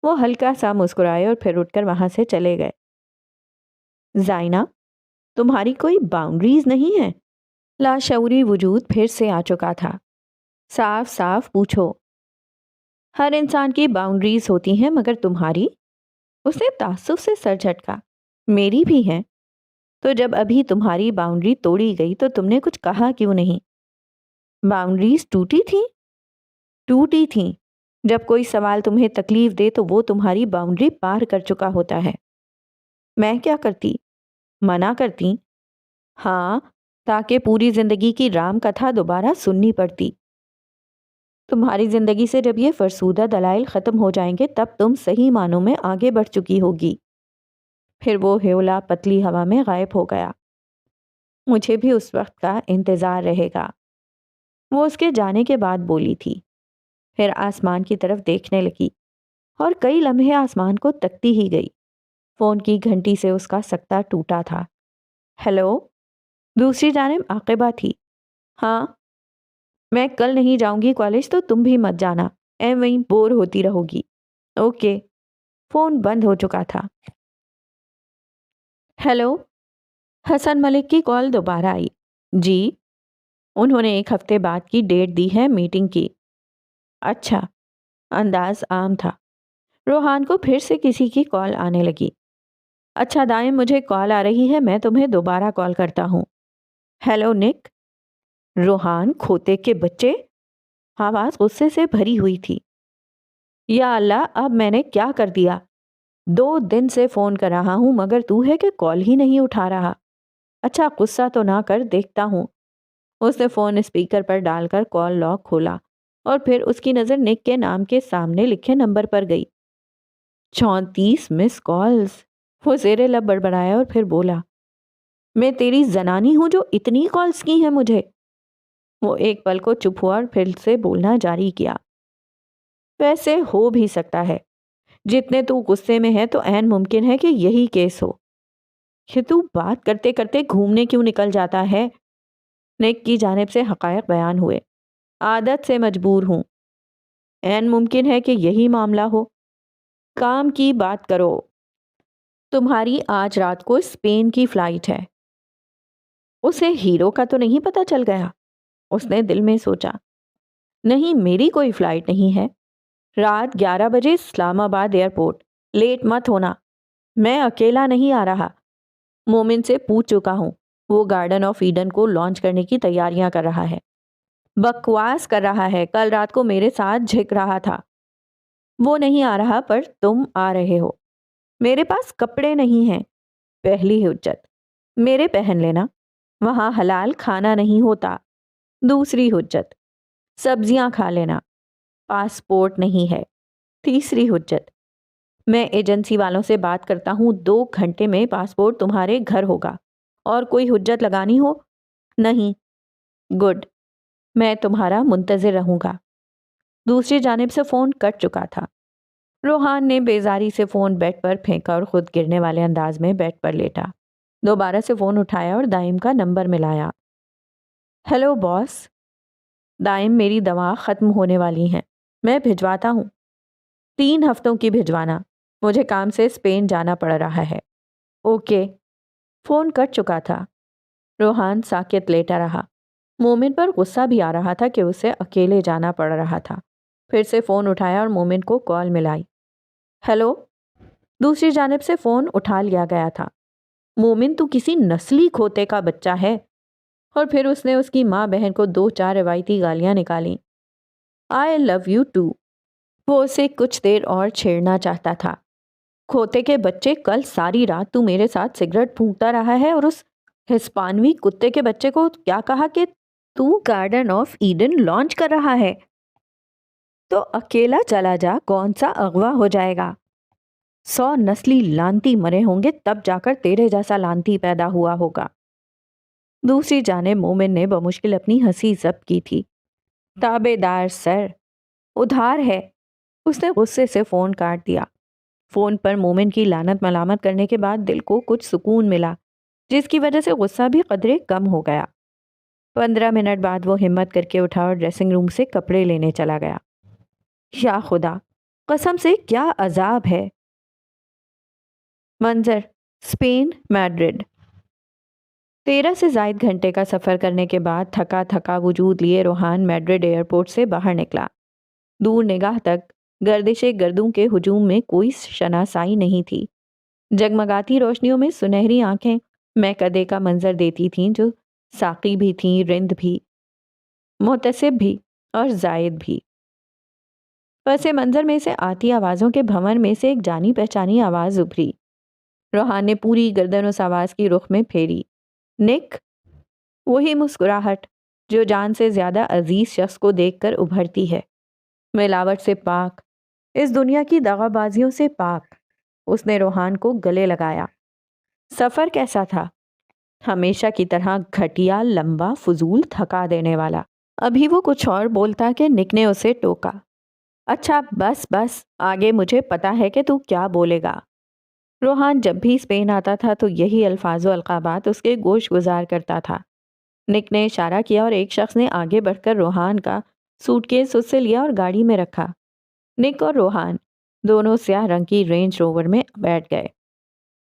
وہ ہلکا سا مسکرائے اور پھر اٹھ کر وہاں سے چلے گئے۔ زائنہ، تمہاری کوئی باؤنڈریز نہیں ہے؟ لاشعوری وجود پھر سے آ چکا تھا۔ صاف صاف پوچھو۔ ہر انسان کی باؤنڈریز ہوتی ہیں، مگر تمہاری؟ اس نے تعصب سے سر جھٹکا۔ میری بھی ہیں۔ تو جب ابھی تمہاری باؤنڈری توڑی گئی تو تم نے کچھ کہا کیوں نہیں؟ باؤنڈریز ٹوٹی تھیں؟ ٹوٹی تھیں۔ جب کوئی سوال تمہیں تکلیف دے تو وہ تمہاری باؤنڈری پار کر چکا ہوتا ہے۔ میں کیا کرتی؟ منع کرتی؟ ہاں، تاکہ پوری زندگی کی رام کتھا دوبارہ سننی پڑتی۔ تمہاری زندگی سے جب یہ فرسودہ دلائل ختم ہو جائیں گے تب تم صحیح معنوں میں آگے بڑھ چکی ہوگی۔ پھر وہ ہیولا پتلی ہوا میں غائب ہو گیا۔ مجھے بھی اس وقت کا انتظار رہے گا، وہ اس کے جانے کے بعد بولی تھی۔ پھر آسمان کی طرف دیکھنے لگی اور کئی لمحے آسمان کو تکتی ہی گئی۔ فون کی گھنٹی سے اس کا سکتہ ٹوٹا تھا۔ ہیلو؟ دوسری جانب عاقبہ تھی۔ ہاں، میں کل نہیں جاؤں گی کالج، تو تم بھی مت جانا، وہیں بور ہوتی رہو گی۔ اوکے۔ فون بند ہو چکا تھا۔ ہیلو؟ حسن ملک کی کال دوبارہ آئی۔ جی؟ انہوں نے 1 ہفتے بعد کی ڈیٹ دی ہے میٹنگ کی۔ اچھا۔ انداز عام تھا۔ روحان کو پھر سے کسی کی کال آنے لگی۔ اچھا دائم، مجھے کال آ رہی ہے، میں تمہیں دوبارہ کال کرتا ہوں۔ ہیلو نک۔ روحان کھوتے کے بچے، آواز غصے سے بھری ہوئی تھی۔ یا اللہ، اب میں نے کیا کر دیا؟ 2 دن سے فون کر رہا ہوں مگر تو ہے کہ کال ہی نہیں اٹھا رہا۔ اچھا غصہ تو نہ کر، دیکھتا ہوں۔ اس نے فون اسپیکر پر ڈال کر کال لاک کھولا اور پھر اس کی نظر نک کے نام کے سامنے لکھے نمبر پر گئی۔ 34 مس کالز۔ وہ زیر لب بڑبڑایا اور پھر بولا، میں تیری زنانی ہوں جو اتنی کالز کی ہیں مجھے؟ وہ ایک پل کو چپ ہوا اور پھر سے بولنا جاری کیا، ویسے ہو بھی سکتا ہے، جتنے تو غصے میں ہے تو عین ممکن ہے کہ یہی کیس ہو۔ کہ تو بات کرتے کرتے گھومنے کیوں نکل جاتا ہے؟ نیک کی جانب سے حقائق بیان ہوئے۔ عادت سے مجبور ہوں، عین ممکن ہے کہ یہی معاملہ ہو۔ کام کی بات کرو۔ تمہاری آج رات کو اسپین کی فلائٹ ہے۔ اسے ہیرو کا تو نہیں پتہ چل گیا؟ اس نے دل میں سوچا۔ نہیں، میری کوئی فلائٹ نہیں ہے۔ رات 11 بجے اسلام آباد ایئرپورٹ، لیٹ مت ہونا۔ میں اکیلا نہیں آ رہا، مومن سے پوچھ چکا ہوں، وہ گارڈن آف ایڈن کو لانچ کرنے کی تیاریاں کر رہا ہے۔ بکواس کر رہا ہے، کل رات کو میرے ساتھ جھک رہا تھا۔ وہ نہیں آ رہا پر تم آ رہے ہو۔ میرے پاس کپڑے نہیں ہیں۔ پہلی حجت، میرے پہن لینا، وہاں حلال کھانا نہیں ہوتا۔ دوسری حجت، سبزیاں کھا لینا، پاسپورٹ نہیں ہے۔ تیسری حجت، میں ایجنسی والوں سے بات کرتا ہوں، 2 گھنٹے میں پاسپورٹ تمہارے گھر ہوگا۔ اور کوئی حجت لگانی ہو؟ نہیں؟ گڈ، میں تمہارا منتظر رہوں گا۔ دوسری جانب سے فون کٹ چکا تھا۔ روحان نے بیزاری سے فون بیڈ پر پھینکا اور خود گرنے والے انداز میں بیڈ پر لیٹا۔ دوبارہ سے فون اٹھایا اور دائم کا نمبر ملایا۔ ہیلو باس، دائم، میری دوا ختم ہونے والی ہیں، میں بھجواتا ہوں۔ 3 ہفتوں کی بھجوانا، مجھے کام سے اسپین جانا پڑ رہا ہے۔ اوکے۔ فون کٹ چکا تھا۔ روحان ساکت لیٹا رہا۔ مومن پر غصہ بھی آ رہا تھا کہ اسے اکیلے جانا پڑ رہا تھا۔ پھر سے فون اٹھایا اور مومن کو کال ملائی۔ ہیلو۔ دوسری جانب سے فون اٹھا لیا گیا تھا۔ مومن، تو کسی نسلی کھوتے کا بچہ ہے۔ اور پھر اس نے اس کی ماں بہن کو 2-4 روایتی گالیاں نکالیں۔ آئی لو یو ٹو۔ وہ اسے کچھ دیر اور چھیڑنا چاہتا تھا۔ کھوتے کے بچے، کل ساری رات تو میرے ساتھ سگریٹ پھونکتا رہا ہے اور اس ہسپانوی کتے کے بچے کو کیا کہا کہ تو گارڈن آف ایڈن لانچ کر رہا ہے؟ تو اکیلا چلا جا، کون سا اغوا ہو جائے گا؟ 100 نسلی لانتی مرے ہوں گے تب جا کر تیرے جیسا لانتی پیدا ہوا ہوگا۔ دوسری جانب مومن نے بمشکل اپنی ہنسی ضبط کی تھی۔ تابے دار سر، ادھار ہے۔ اس نے غصے سے فون کاٹ دیا۔ فون پر مومن کی لعنت ملامت کرنے کے بعد دل کو کچھ سکون ملا، جس کی وجہ سے غصہ بھی قدرے کم ہو گیا۔ 15 منٹ بعد وہ ہمت کر کے اٹھا اور ڈریسنگ روم سے کپڑے لینے چلا گیا۔ یا خدا، قسم سے کیا عذاب ہے۔ منظر، اسپین، میڈرڈ۔ 13 سے زائد گھنٹے کا سفر کرنے کے بعد تھکا تھکا وجود لیے روحان میڈرڈ ایئرپورٹ سے باہر نکلا۔ دور نگاہ تک گردش گردوں کے ہجوم میں کوئی شناسائی نہیں تھی۔ جگمگاتی روشنیوں میں سنہری آنکھیں میکدے کا منظر دیتی تھیں، جو ساقی بھی تھیں، رند بھی، محتسب بھی اور زائد بھی۔ پس منظر میں سے آتی آوازوں کے بھنور میں سے ایک جانی پہچانی آواز ابھری۔ روحان نے پوری گردن اس آواز کی رخ میں پھیری۔ نک۔ وہی مسکراہٹ جو جان سے زیادہ عزیز شخص کو دیکھ کر ابھرتی ہے، ملاوٹ سے پاک، اس دنیا کی دغا بازیوں سے پاک۔ اس نے روحان کو گلے لگایا۔ سفر کیسا تھا؟ ہمیشہ کی طرح گھٹیا، لمبا، فضول، تھکا دینے والا۔ ابھی وہ کچھ اور بولتا کہ نک نے اسے ٹوکا۔ اچھا بس بس، آگے مجھے پتا ہے کہ تو کیا بولے گا۔ روحان جب بھی اسپین آتا تھا تو یہی الفاظ و القابات اس کے گوش گزار کرتا تھا۔ نک نے اشارہ کیا اور ایک شخص نے آگے بڑھ کر روحان کا سوٹ کیس اس سے لیا اور گاڑی میں رکھا۔ نک اور روحان دونوں سیاہ رنگ کی رینج روور میں بیٹھ گئے۔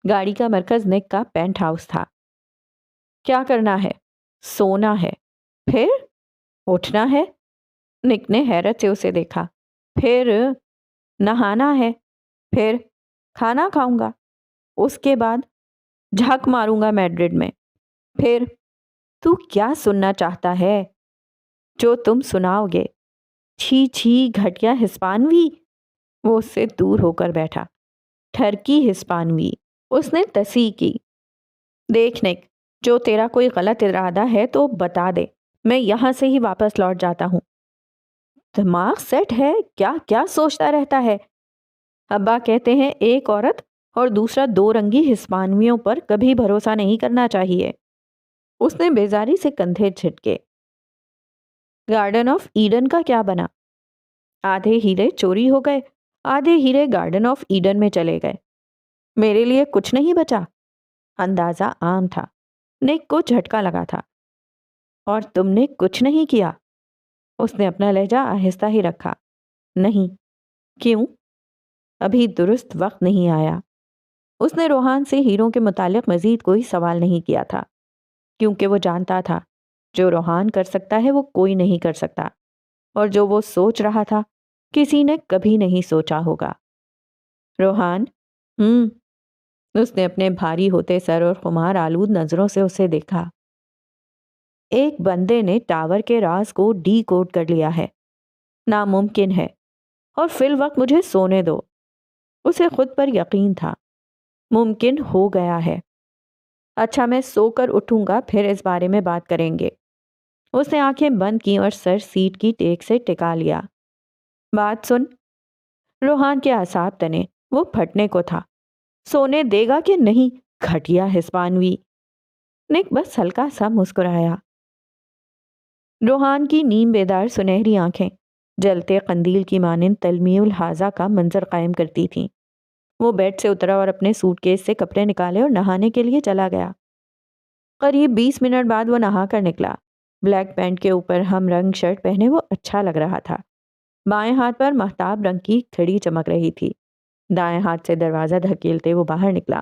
گاڑی کا مرکز نک کا پینٹ ہاؤس تھا۔ کیا کرنا ہے؟ سونا ہے۔ پھر اٹھنا ہے؟ نک نے حیرت سے اسے دیکھا۔ پھر نہانا ہے۔ پھر کھانا کھاؤں گا۔ اس کے بعد جھک ماروں گا میڈرڈ میں. پھر تو کیا سننا چاہتا ہے؟ جو تم سناؤ گے. چھی چھی گھٹیا ہسپانوی. وہ اس سے دور ہو کر بیٹھا. ٹھرکی ہسپانوی. اس نے تصحیح کی. دیکھ نک، جو تیرا کوئی غلط ارادہ ہے تو بتا دے، میں یہاں سے ہی واپس لوٹ جاتا ہوں. دماغ سیٹ ہے کیا؟ کیا سوچتا رہتا ہے؟ ابا کہتے ہیں ایک عورت اور دوسرا دو رنگی ہسپانویوں پر کبھی بھروسہ نہیں کرنا چاہیے. اس نے بیزاری سے کندھے جھٹکے. گارڈن آف ایڈن کا کیا بنا؟ آدھے ہیرے چوری ہو گئے، آدھے ہیرے گارڈن آف ایڈن میں چلے گئے. میرے لیے کچھ نہیں بچا. اندازہ عام تھا. نک کو جھٹکا لگا تھا. اور تم نے کچھ نہیں کیا؟ اس نے اپنا لہجہ آہستہ ہی رکھا. نہیں. کیوں؟ ابھی درست وقت نہیں آیا. اس نے روحان سے ہیروں کے متعلق مزید کوئی سوال نہیں کیا تھا، کیونکہ وہ جانتا تھا جو روحان کر سکتا ہے وہ کوئی نہیں کر سکتا، اور جو وہ سوچ رہا تھا کسی نے کبھی نہیں سوچا ہوگا. روحان. اس نے اپنے بھاری ہوتے سر اور خمار آلود نظروں سے اسے دیکھا. ایک بندے نے ٹاور کے راز کو ڈی کوڈ کر لیا ہے. ناممکن ہے، اور فی الوقت مجھے سونے دو. اسے خود پر یقین تھا. ممکن ہو گیا ہے. اچھا، میں سو کر اٹھوں گا، پھر اس بارے میں بات کریں گے. اس نے آنکھیں بند کی اور سر سیٹ کی ٹیک سے ٹکا لیا. بات سن. روحان کے اعصاب تنے. وہ پھٹنے کو تھا. سونے دے گا کہ نہیں گھٹیا ہسپانوی؟ نک بس ہلکا سا مسکرایا. روحان کی نیم بیدار سنہری آنکھیں جلتے قندیل کی مانند تلمیع الحاظہ کا منظر قائم کرتی تھیں. وہ بیڈ سے اترا اور اپنے سوٹ کیس سے کپڑے نکالے اور نہانے کے لیے چلا گیا. قریب 20 منٹ بعد وہ نہا کر نکلا. بلیک پینٹ کے اوپر ہم رنگ شرٹ پہنے وہ اچھا لگ رہا تھا. بائیں ہاتھ پر مہتاب رنگ کی کھڑی چمک رہی تھی. دائیں ہاتھ سے دروازہ دھکیلتے وہ باہر نکلا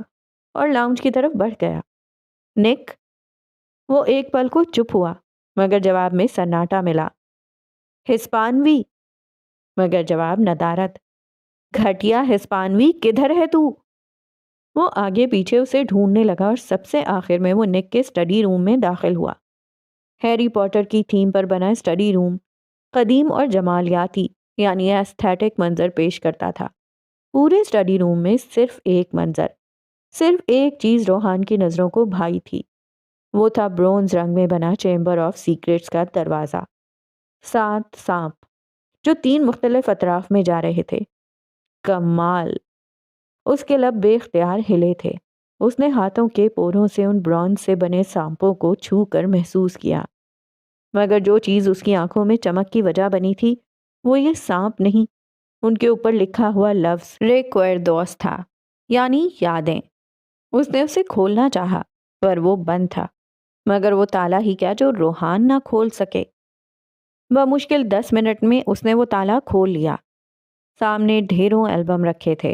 اور لاؤنج کی طرف بڑھ گیا. نک. وہ ایک پل کو چپ ہوا، مگر جواب میں سناٹا ملا. ہسپانوی. مگر جواب ندارت. گھٹیا ہسپانوی کدھر ہے تو؟ وہ آگے پیچھے اسے ڈھونڈنے لگا اور سب سے آخر میں وہ نک کے اسٹڈی روم میں داخل ہوا. ہیری پوٹر کی تھیم پر بنا اسٹڈی روم قدیم اور جمالیاتی یعنی ایستھیٹک منظر پیش کرتا تھا. پورے اسٹڈی روم میں صرف ایک منظر، صرف ایک چیز روحان کی نظروں کو بھائی تھی. وہ تھا برونز رنگ میں بنا چیمبر آف سیکرٹس کا دروازہ. 7 سانپ جو 3 مختلف اطراف میں جا رہے تھے. کمال. اس کے لب بے اختیار ہلے تھے. اس نے ہاتھوں کے پوروں سے ان برونز سے بنے سانپوں کو چھو کر محسوس کیا، مگر جو چیز اس کی آنکھوں میں چمک کی وجہ بنی تھی وہ یہ سانپ نہیں، ان کے اوپر لکھا ہوا لفظ ریکویردوس تھا، یعنی یادیں. اس نے اسے کھولنا چاہا پر وہ بند تھا، مگر وہ تالا ہی کیا جو روحان نہ کھول سکے. بمشکل 10 منٹ میں اس نے وہ تالا کھول لیا. سامنے ڈھیروں البم رکھے تھے.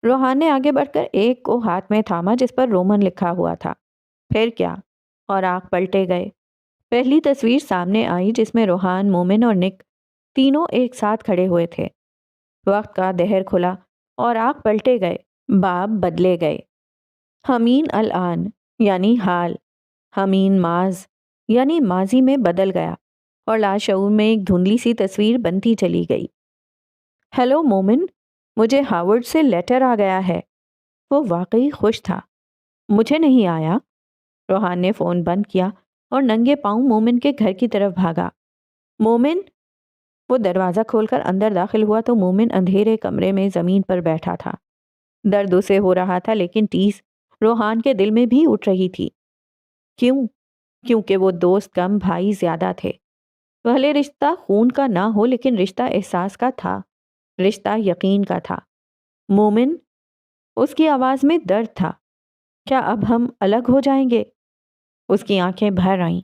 روحان نے آگے بڑھ کر ایک کو ہاتھ میں تھاما جس پر رومن لکھا ہوا تھا. پھر کیا؟ اور آنکھ پلٹے گئے. پہلی تصویر سامنے آئی جس میں روحان، مومن اور نک تینوں ایک ساتھ کھڑے ہوئے تھے. وقت کا دہر کھلا اور آنکھ پلٹے گئے، باب بدلے گئے. ہمین الان یعنی حال، ہمین ماض یعنی ماضی میں بدل گیا، اور لاشعور میں ایک دھندلی سی تصویر بنتی چلی گئی. ہیلو مومن، مجھے ہاورڈ سے لیٹر آ گیا ہے. وہ واقعی خوش تھا. مجھے نہیں آیا. روحان نے فون بند کیا اور ننگے پاؤں مومن کے گھر کی طرف بھاگا. مومن. وہ دروازہ کھول کر اندر داخل ہوا تو مومن اندھیرے کمرے میں زمین پر بیٹھا تھا. درد اسے ہو رہا تھا لیکن ٹیس روحان کے دل میں بھی اٹھ رہی تھی. کیوں؟ کیونکہ وہ دوست کم بھائی زیادہ تھے. بھلے رشتہ خون کا نہ ہو لیکن رشتہ احساس کا تھا، رشتہ یقین کا تھا. مومن. اس کی آواز میں درد تھا. کیا اب ہم الگ ہو جائیں گے؟ اس کی آنکھیں بھر آئیں.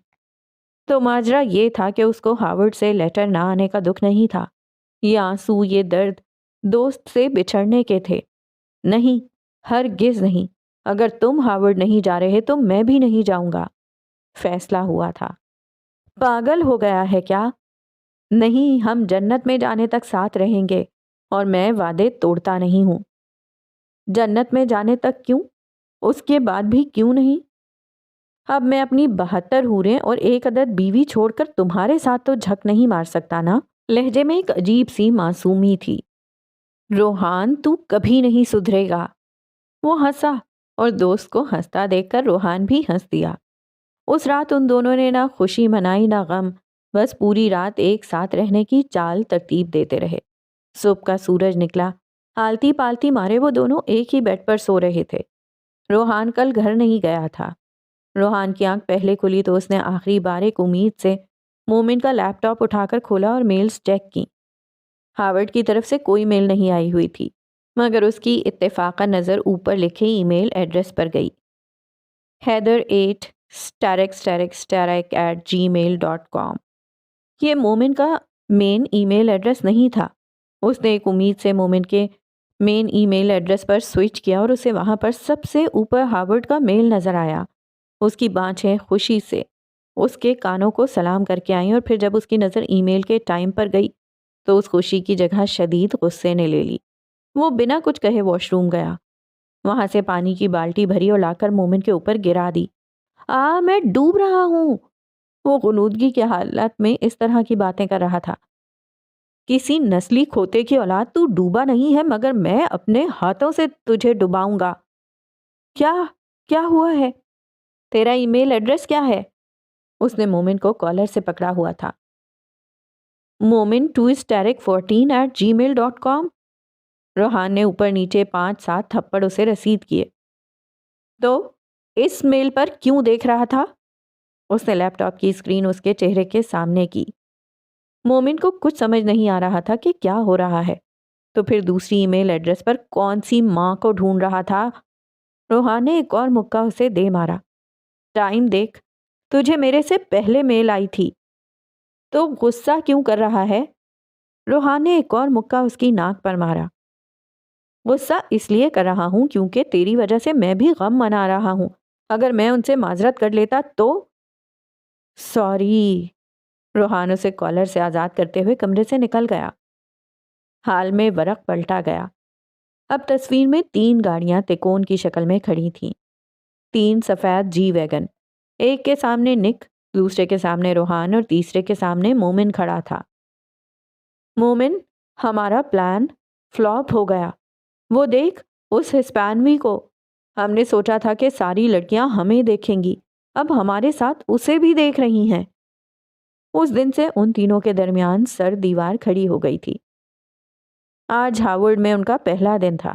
تو ماجرا یہ تھا کہ اس کو ہاورڈ سے لیٹر نہ آنے کا دکھ نہیں تھا. یہ آنسو، یہ درد دوست سے بچھڑنے کے تھے. نہیں، ہرگز نہیں. اگر تم ہاورڈ نہیں جا رہے تو میں بھی نہیں جاؤں گا. فیصلہ ہوا تھا. پاگل ہو گیا ہے کیا؟ نہیں، ہم جنت میں جانے تک ساتھ رہیں گے، اور میں وعدے توڑتا نہیں ہوں. جنت میں جانے تک کیوں؟ اس کے بعد بھی کیوں نہیں؟ اب میں اپنی 72 حوریں اور ایک عدد بیوی چھوڑ کر تمہارے ساتھ تو جھک نہیں مار سکتا نا؟ لہجے میں ایک عجیب سی معصومی تھی۔ روحان تو کبھی نہیں سدھرے گا۔ وہ ہنسا اور دوست کو ہنستا دیکھ کر روحان بھی ہنس دیا۔ اس رات ان دونوں نے نہ خوشی منائی نہ غم، بس پوری رات ایک ساتھ رہنے کی چال ترتیب دیتے رہے۔ صبح کا سورج نکلا، آلتی پالتی مارے وہ دونوں ایک ہی بیڈ پر سو رہے تھے۔ روحان کل گھر نہیں گیا تھا۔ روحان کی آنکھ پہلے کھلی تو اس نے آخری بار ایک امید سے مومن کا لیپ ٹاپ اٹھا کر کھولا اور میلز چیک کی۔ ہارورڈ کی طرف سے کوئی میل نہیں آئی ہوئی تھی، مگر اس کی اتفاقاً نظر اوپر لکھے ای میل ایڈریس پر گئی، heather8starek@gmail.com۔ یہ مومن کا مین ای میل ایڈریس نہیں تھا۔ اس نے ایک امید سے مومن کے مین ای میل ایڈریس پر سوئچ کیا اور اسے وہاں پر سب سے اوپر ہارورڈ کا میل نظر آیا۔ اس کی بانچیں خوشی سے اس کے کانوں کو سلام کر کے آئیں، اور پھر جب اس کی نظر ای میل کے ٹائم پر گئی تو اس خوشی کی جگہ شدید غصے نے لے لی۔ وہ بنا کچھ کہے واش روم گیا، وہاں سے پانی کی بالٹی بھری اور لا کر مومن کے اوپر گرا دی۔ میں ڈوب رہا ہوں۔ وہ غنودگی کی حالت میں اس طرح کی باتیں کر رہا تھا۔ کسی نسلی کھوتے کی اولاد، تو ڈوبا نہیں ہے مگر میں اپنے ہاتھوں سے تجھے ڈباؤں گا۔ کیا ہوا ہے؟ تیرا ای میل ایڈریس کیا ہے؟ اس نے مومن کو کالر سے پکڑا ہوا تھا۔ momin2starek14@gmail.com۔ روحان نے اوپر نیچے 5-7 تھپڑ اسے رسید کیے۔ تو اس میل پر کیوں دیکھ رہا تھا؟ اس نے لیپ ٹاپ کی اسکرین اس کے چہرے کے سامنے کی۔ مومن کو کچھ سمجھ نہیں آ رہا تھا کہ کیا ہو رہا ہے۔ تو پھر دوسری ای میل ایڈریس پر کون سی ماں کو ڈھونڈ رہا تھا؟ روحان نے ایک اور مکہ اسے دے مارا۔ ٹائم دیکھ، تجھے میرے سے پہلے میل آئی تھی، تو غصہ کیوں کر رہا ہے؟ روحان نے ایک اور مکہ اس کی ناک پر مارا۔ غصہ اس لیے کر رہا ہوں کیونکہ تیری وجہ سے میں بھی غم منا رہا ہوں۔ اگر میں ان سے معذرت کر لیتا تو… سوری۔ روحان اسے کالر سے آزاد کرتے ہوئے کمرے سے نکل گیا۔ حال میں ورق پلٹا گیا۔ اب تصویر میں 3 گاڑیاں تکون کی شکل میں کھڑی تھیں، 3 سفید جی ویگن۔ ایک کے سامنے نک، دوسرے کے سامنے روحان اور تیسرے کے سامنے مومن کھڑا تھا۔ مومن، ہمارا پلان فلاپ ہو گیا۔ وہ دیکھ اس ہسپانوی کو۔ ہم نے سوچا تھا کہ ساری لڑکیاں ہمیں دیکھیں گی، اب ہمارے ساتھ اسے بھی دیکھ رہی ہیں۔ اس دن سے ان تینوں کے درمیان سر دیوار کھڑی ہو گئی تھی۔ آج ہارورڈ میں ان کا پہلا دن تھا۔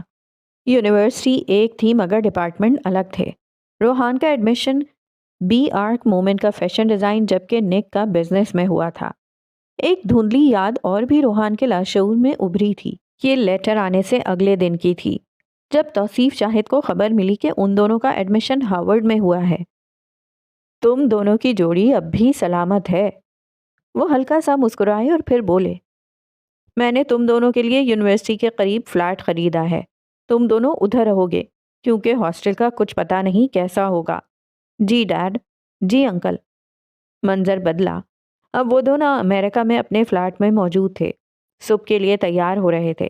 یونیورسٹی ایک تھی مگر ڈپارٹمنٹ الگ تھے۔ روحان کا ایڈمیشن بی آرک، مومن کا فیشن ڈیزائن، جبکہ نک کا بزنس میں ہوا تھا۔ ایک دھندلی یاد اور بھی روحان کے لاشعور میں ابھری تھی۔ یہ لیٹر آنے سے اگلے دن کی تھی، جب توصیف شاہد کو خبر ملی کہ ان دونوں کا ایڈمیشن ہارورڈ میں ہوا ہے۔ تم دونوں کی جوڑی اب بھی سلامت ہے۔ وہ ہلکا سا مسکرائے اور پھر بولے، میں نے تم دونوں کے لیے یونیورسٹی کے قریب فلیٹ خریدا ہے۔ تم دونوں ادھر رہو گے کیونکہ ہاسٹل کا کچھ پتہ نہیں کیسا ہوگا۔ جی ڈیڈ، جی انکل۔ منظر بدلا۔ اب وہ دونوں امریکہ میں اپنے فلیٹ میں موجود تھے، صبح کے لیے تیار ہو رہے تھے۔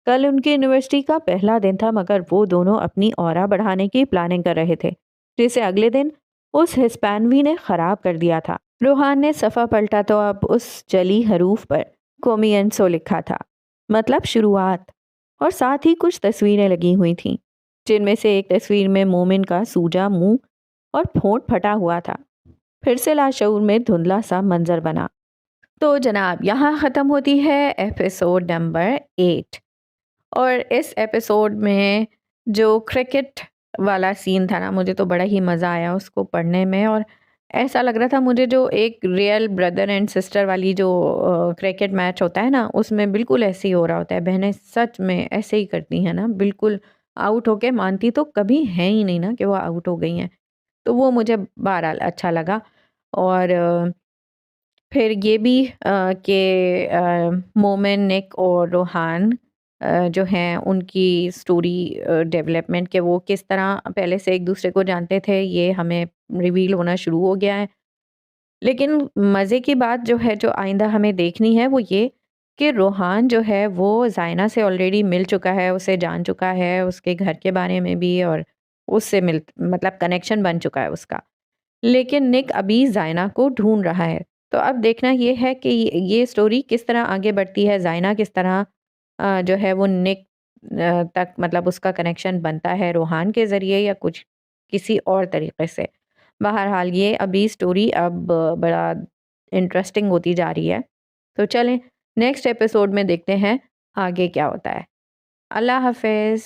کل ان کی یونیورسٹی کا پہلا دن تھا مگر وہ دونوں اپنی اورا بڑھانے کی پلاننگ کر رہے تھے، جسے اگلے دن اس ہسپانوی نے خراب کر دیا تھا۔ روحان نے صفحہ پلٹا تو اب اس جلی حروف پر کومینسو لکھا تھا، مطلب شروعات، اور ساتھ ہی کچھ تصویریں لگی ہوئی تھیں، جن میں سے ایک تصویر میں مومن کا سوجا منہ اور پھونٹ پھٹا ہوا تھا۔ پھر سے لاشعور میں دھندلا سا منظر بنا۔ تو جناب، یہاں ختم ہوتی ہے ایپیسوڈ نمبر 8۔ اور اس ایپیسوڈ میں جو کرکٹ والا سین تھا نا، مجھے تو بڑا ہی مزہ آیا اس کو پڑھنے میں، اور ایسا لگ رہا تھا مجھے جو ایک ریئل بردر اینڈ سسٹر والی جو کرکٹ میچ ہوتا ہے نا، اس میں بالکل ایسے ہی ہو رہا ہوتا ہے۔ بہنیں سچ میں ایسے ہی کرتی ہیں نا، بالکل آؤٹ ہو کے مانتی تو کبھی ہیں ہی نہیں نا کہ وہ آؤٹ ہو گئی ہیں۔ تو وہ مجھے بہرحال اچھا لگا۔ اور پھر یہ بھی کہ مومن، نک اور روحان جو ہیں، ان کی سٹوری ڈیولپمنٹ کہ وہ کس طرح پہلے سے ایک دوسرے کو جانتے تھے، یہ ہمیں ریویل ہونا شروع ہو گیا ہے۔ لیکن مزے کی بات جو ہے، جو آئندہ ہمیں دیکھنی ہے، وہ یہ کہ روحان جو ہے وہ زائنہ سے آلریڈی مل چکا ہے، اسے جان چکا ہے، اس کے گھر کے بارے میں بھی اور اس سے مطلب کنیکشن بن چکا ہے اس کا، لیکن نک ابھی زائنہ کو ڈھونڈ رہا ہے۔ تو اب دیکھنا یہ ہے کہ یہ سٹوری کس طرح آگے بڑھتی ہے، زائنہ کس طرح جو ہے وہ نک تک مطلب اس کا کنیکشن بنتا ہے روحان کے ذریعے یا کچھ کسی اور طریقے سے۔ بہرحال یہ ابھی سٹوری اب بڑا انٹرسٹنگ ہوتی جا رہی ہے، تو چلیں نیکسٹ ایپیسوڈ میں دیکھتے ہیں آگے کیا ہوتا ہے۔ اللہ حافظ۔